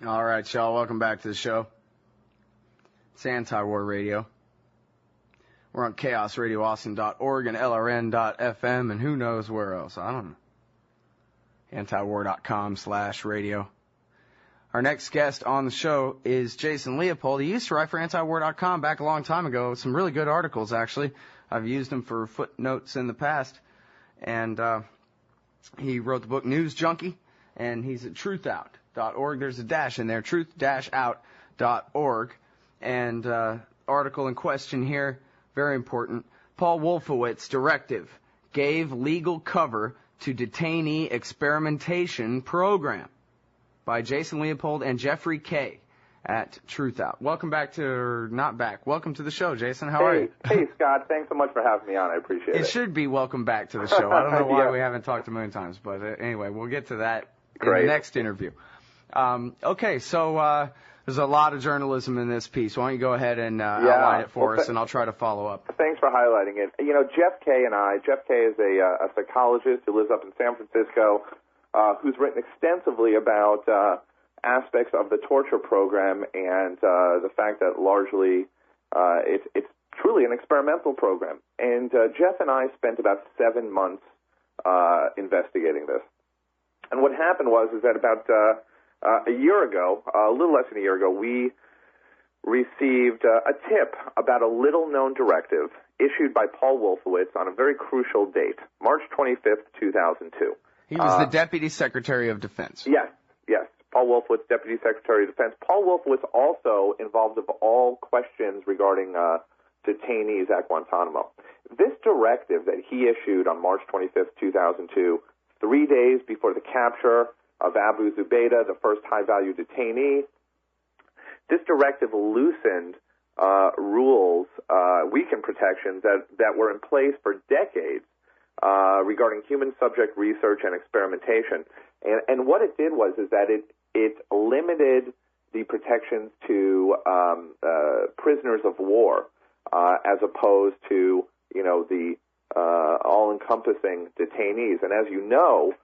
All right, y'all. Welcome back to the show. It's Antiwar Radio. We're on chaosradioaustin.org and LRN.FM and who knows where else. I don't know. Antiwar.com/radio. Our next guest on the show is Jason Leopold. He used to write for Antiwar.com back a long time ago. Some really good articles, actually. I've used him for footnotes in the past. And he wrote the book News Junkie, and he's at Truthout.org. There's a dash in there, truth-out.org. And article in question here, very important. Paul Wolfowitz directive gave legal cover to detainee experimentation program by Jason Leopold and Jeffrey K. at Truthout. Welcome back to, or not back, welcome to the show, Jason. How are you? Hey, Scott. Thanks so much for having me on. I appreciate it. It should be welcome back to the show. I don't know why we haven't talked a million times, but anyway, we'll get to that in the next interview. Okay, so there's a lot of journalism in this piece. Why don't you go ahead and outline it for us, and I'll try to follow up. Thanks for highlighting it. You know, Jeff K. is a psychologist who lives up in San Francisco, who's written extensively about aspects of the torture program and the fact that largely it's truly an experimental program. And Jeff and I spent about 7 months investigating this. And what happened was that about a year ago, a little less than a year ago, we received a tip about a little-known directive issued by Paul Wolfowitz on a very crucial date, March 25th, 2002. He was the Deputy Secretary of Defense. Yes. Paul Wolfowitz, Deputy Secretary of Defense. Paul Wolfowitz also involved of all questions regarding detainees at Guantanamo. This directive that he issued on March 25th, 2002, 3 days before the capture of Abu Zubaydah, the first high-value detainee, this directive loosened rules, weakened protections that were in place for decades regarding human subject research and experimentation. And what it did was that it limited the protections to prisoners of war as opposed to, the all-encompassing detainees. And as you know,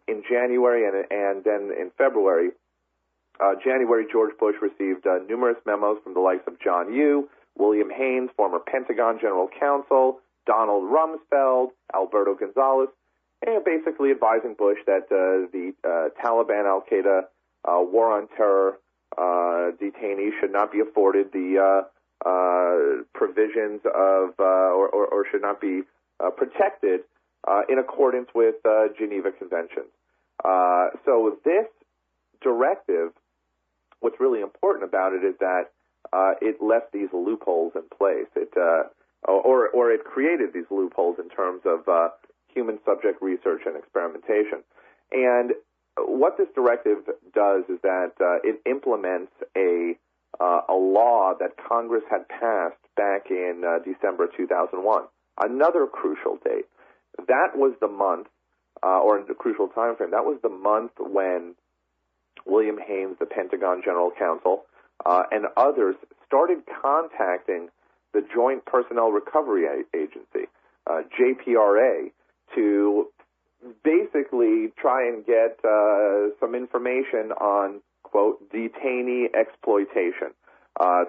in January and then in February, George Bush received numerous memos from the likes of John Yoo, William Haynes, former Pentagon General Counsel, Donald Rumsfeld, Alberto Gonzalez, and basically advising Bush that the Taliban, Al-Qaeda war on terror detainees should not be afforded the provisions of or should not be protected in accordance with Geneva Conventions. So this directive, what's really important about it is that it left these loopholes in place. It created these loopholes in terms of human subject research and experimentation. And what this directive does is that it implements a law that Congress had passed back in December 2001, another crucial date. That was the month, or the crucial time frame, that was the month when William Haynes, the Pentagon General Counsel, and others started contacting the Joint Personnel Recovery Agency, JPRA, to basically try and get some information on, quote, detainee exploitation.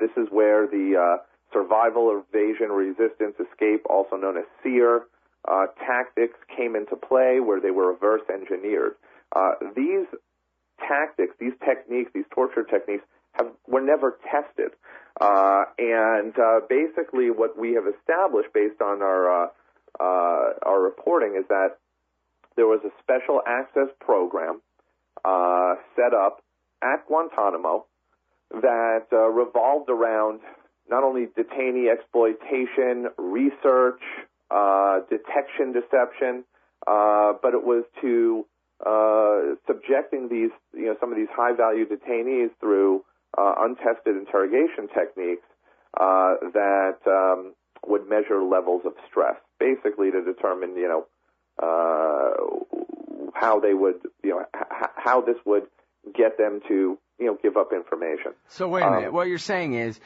This is where the survival, evasion, resistance, escape, also known as SEER, tactics came into play, where they were reverse engineered. These tactics, these techniques, these torture techniques were never tested. And basically what we have established based on our reporting is that there was a special access program set up at Guantanamo that revolved around not only detainee exploitation, research, detection, deception, but it was to subjecting these, some of these high-value detainees through untested interrogation techniques that would measure levels of stress, basically to determine, how they would, how this would get them to, give up information. So wait a minute. What you're saying is,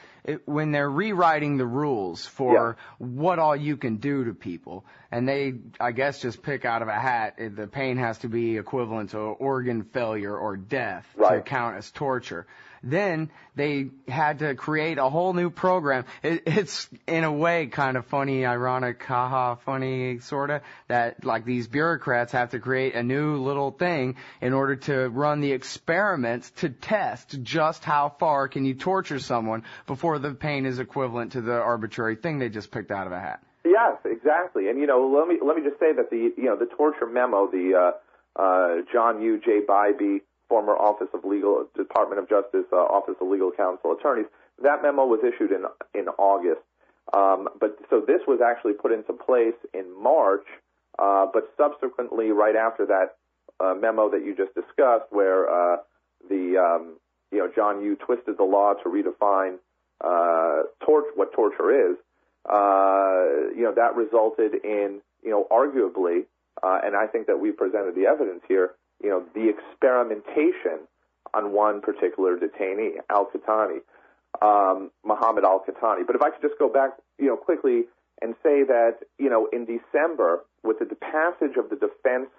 when they're rewriting the rules for what all you can do to people, and they, I guess, just pick out of a hat, the pain has to be equivalent to organ failure or death to count as torture. Then they had to create a whole new program. It's in a way kind of funny, ironic, haha, funny, sorta, that like these bureaucrats have to create a new little thing in order to run the experiments to test just how far can you torture someone before the pain is equivalent to the arbitrary thing they just picked out of a hat. Yes, exactly. And let me just say that the torture memo, the John U. J. Bybee, former Office of Legal, Department of Justice, Office of Legal Counsel Attorneys. That memo was issued in August. But so this was actually put into place in March, but subsequently, right after that memo that you just discussed, where John Yoo twisted the law to redefine what torture is, that resulted in, arguably, and I think that we presented the evidence here, the experimentation on one particular detainee, Al-Qahtani, Muhammad Al-Qahtani. But if I could just go back, quickly and say that, in December, with the passage of the Defense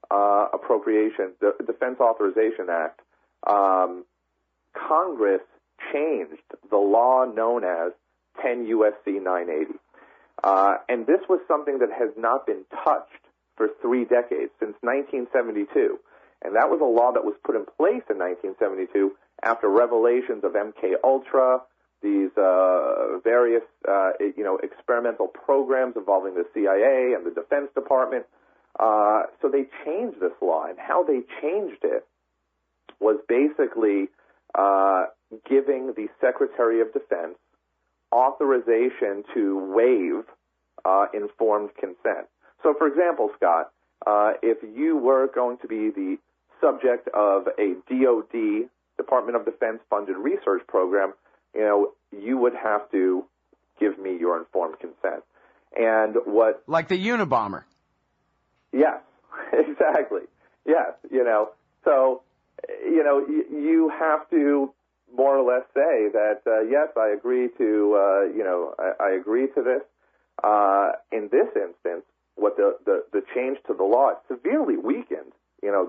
the Defense Authorization Act, Congress changed the law known as 10 U.S.C. 980. And this was something that has not been touched for 3 decades, since 1972. And that was a law that was put in place in 1972 after revelations of MK Ultra, these various, experimental programs involving the CIA and the Defense Department. So they changed this law, and how they changed it was basically giving the Secretary of Defense authorization to waive informed consent. So, for example, Scott, if you were going to be the subject of a DoD, Department of Defense funded research program, you would have to give me your informed consent. And what... Like the Unabomber. Yes, exactly. Yes, So, you have to more or less say that, yes, I agree to, I agree to this. In this instance, what the change to the law severely weakened,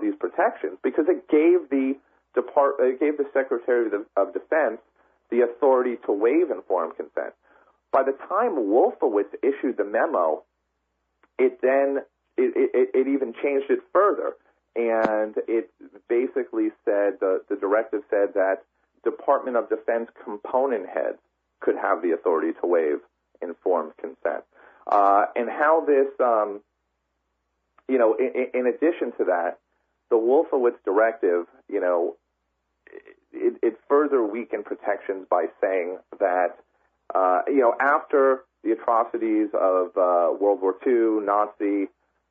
these protections, because it gave the Secretary of Defense the authority to waive informed consent. By the time Wolfowitz issued the memo, it even changed it further, and it basically said, the directive said that Department of Defense component heads could have the authority to waive informed consent. And how this, in addition to that, the Wolfowitz directive, it further weakened protections by saying that, after the atrocities of World War II, Nazi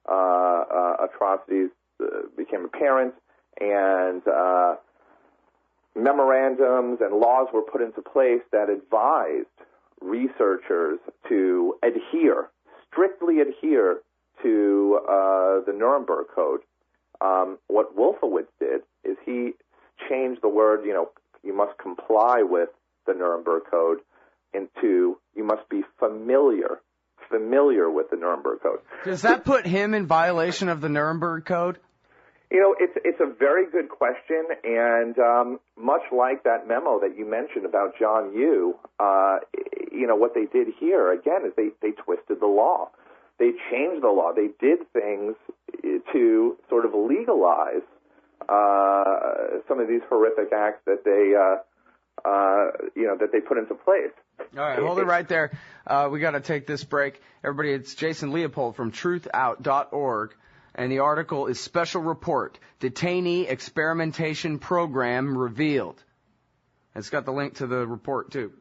atrocities became apparent, and memorandums and laws were put into place that advised researchers to strictly adhere to the Nuremberg Code. What Wolfowitz did is he changed the word, you must comply with the Nuremberg Code, into you must be familiar with the Nuremberg Code. Does that put him in violation of the Nuremberg Code? It's a very good question, and much like that memo that you mentioned about John Yoo, what they did here, again, is they twisted the law. They changed the law. They did things to sort of legalize some of these horrific acts that they put into place. All right, hold it right there. We got to take this break. Everybody, it's Jason Leopold from Truthout.org. And the article is Special Report, Detainee Experimentation Program Revealed. It's got the link to the report, too.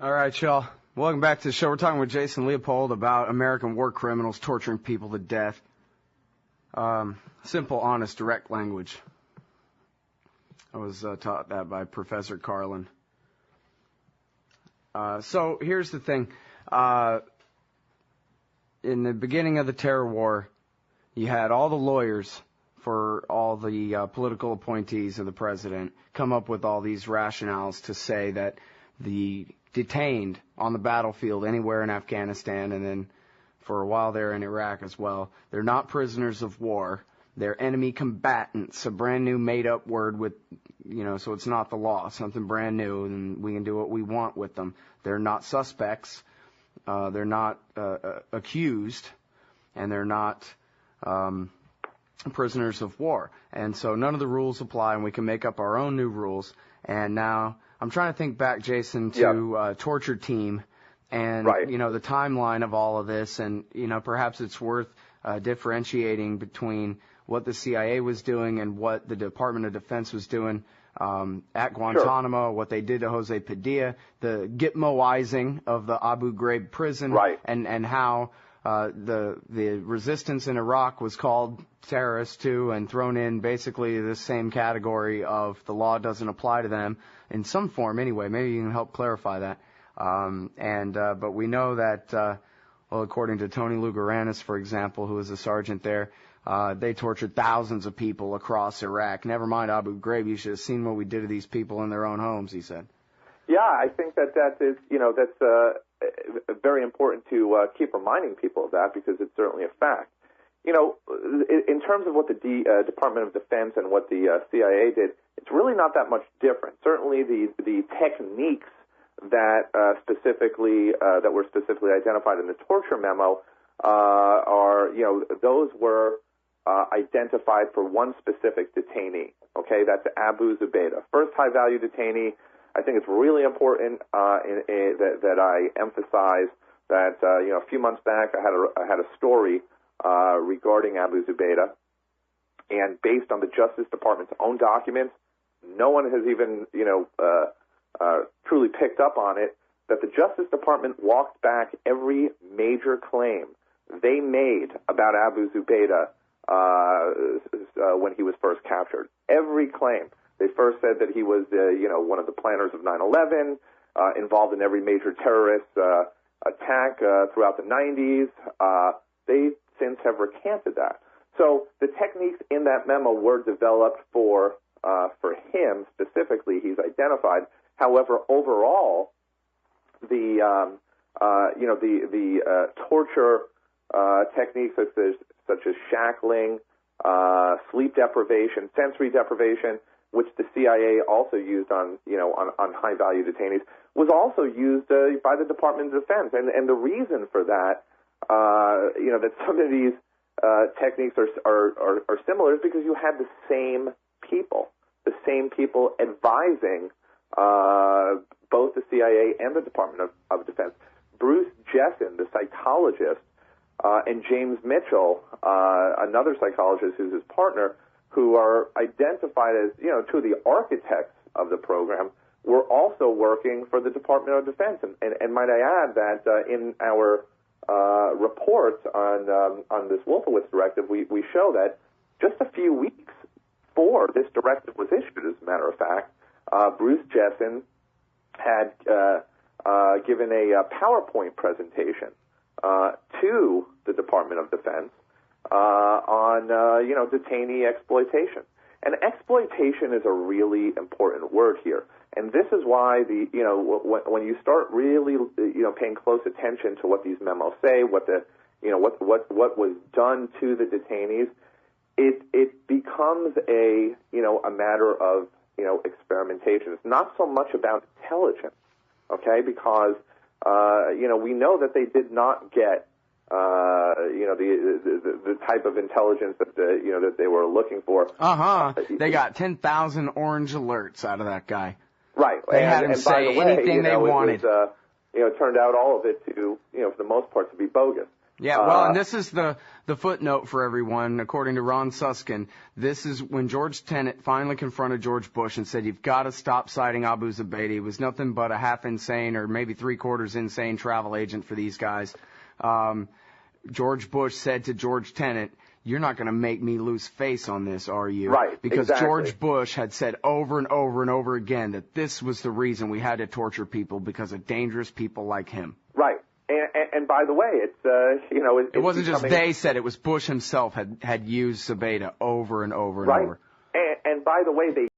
All right, y'all. Welcome back to the show. We're talking with Jason Leopold about American war criminals torturing people to death. Simple, honest, direct language. I was taught that by Professor Carlin. So here's the thing. In the beginning of the terror war, you had all the lawyers for all the political appointees of the president come up with all these rationales to say that the detained on the battlefield anywhere in Afghanistan and then for a while there in Iraq as well, they're not prisoners of war. They're enemy combatants, a brand new made-up word with, so it's not the law, something brand new, and we can do what we want with them. They're not suspects. They're not accused, and they're not prisoners of war. And so none of the rules apply, and we can make up our own new rules. And now I'm trying to think back, Jason, to Torture Team and, the timeline of all of this. And, perhaps it's worth differentiating between what the CIA was doing and what the Department of Defense was doing at Guantanamo, what they did to Jose Padilla, the Gitmoizing of the Abu Ghraib prison, and how the resistance in Iraq was called terrorists too and thrown in basically the same category of the law doesn't apply to them in some form anyway. Maybe you can help clarify that. But we know that, according to Tony Lugaranis, for example, who was a sergeant there, they tortured thousands of people across Iraq. Never mind Abu Ghraib. You should have seen what we did to these people in their own homes, he said. Yeah, I think that is, that's very important to keep reminding people of that because it's certainly a fact. In terms of what the Department of Defense and what the CIA did, it's really not that much different. Certainly the techniques that were specifically identified in the torture memo those were identified for one specific detainee. Okay, that's Abu Zubaydah, first high-value detainee. I think it's really important that I emphasize that a few months back I had a story regarding Abu Zubaydah, and based on the Justice Department's own documents, no one has even truly picked up on it, that the Justice Department walked back every major claim they made about Abu Zubaydah when he was first captured. Every claim. They first said that he was, one of the planners of 9/11, involved in every major terrorist attack throughout the 90s. They since have recanted that. So the techniques in that memo were developed for him specifically. He's identified. However, overall, the torture techniques such as shackling, sleep deprivation, sensory deprivation, which the CIA also used on high-value detainees, was also used by the Department of Defense. And the reason for that, that some of these techniques are similar is because you had the same people advising both the CIA and the Department of Defense. Bruce Jessen, the psychologist, and James Mitchell, another psychologist who's his partner, who are identified as, two of the architects of the program, were also working for the Department of Defense. And might I add that in our reports on this Wolfowitz directive, we show that just a few weeks before this directive was issued, as a matter of fact, Bruce Jessen had given a PowerPoint presentation to the Department of Defense on detainee exploitation. And exploitation is a really important word here. And this is why when you start really paying close attention to what these memos say, what was done to the detainees, it becomes a matter of experimentation. It's not so much about intelligence, okay? Because we know that they did not get the type of intelligence that that they were looking for. They got 10,000 orange alerts out of that guy. Right. They had him say anything they wanted. It turned out all of it to for the most part to be bogus. Yeah, well, and this is the footnote for everyone. According to Ron Susskind, this is when George Tenet finally confronted George Bush and said, you've got to stop citing Abu Zubaydah. He was nothing but a half insane or maybe three-quarters insane travel agent for these guys. George Bush said to George Tenet, you're not going to make me lose face on this, are you? Right, because exactly. George Bush had said over and over and over again that this was the reason we had to torture people because of dangerous people like him. Right. And by the way, it's it wasn't just they said it was Bush himself had used Zubaydah over and over and right. over. And by the way, they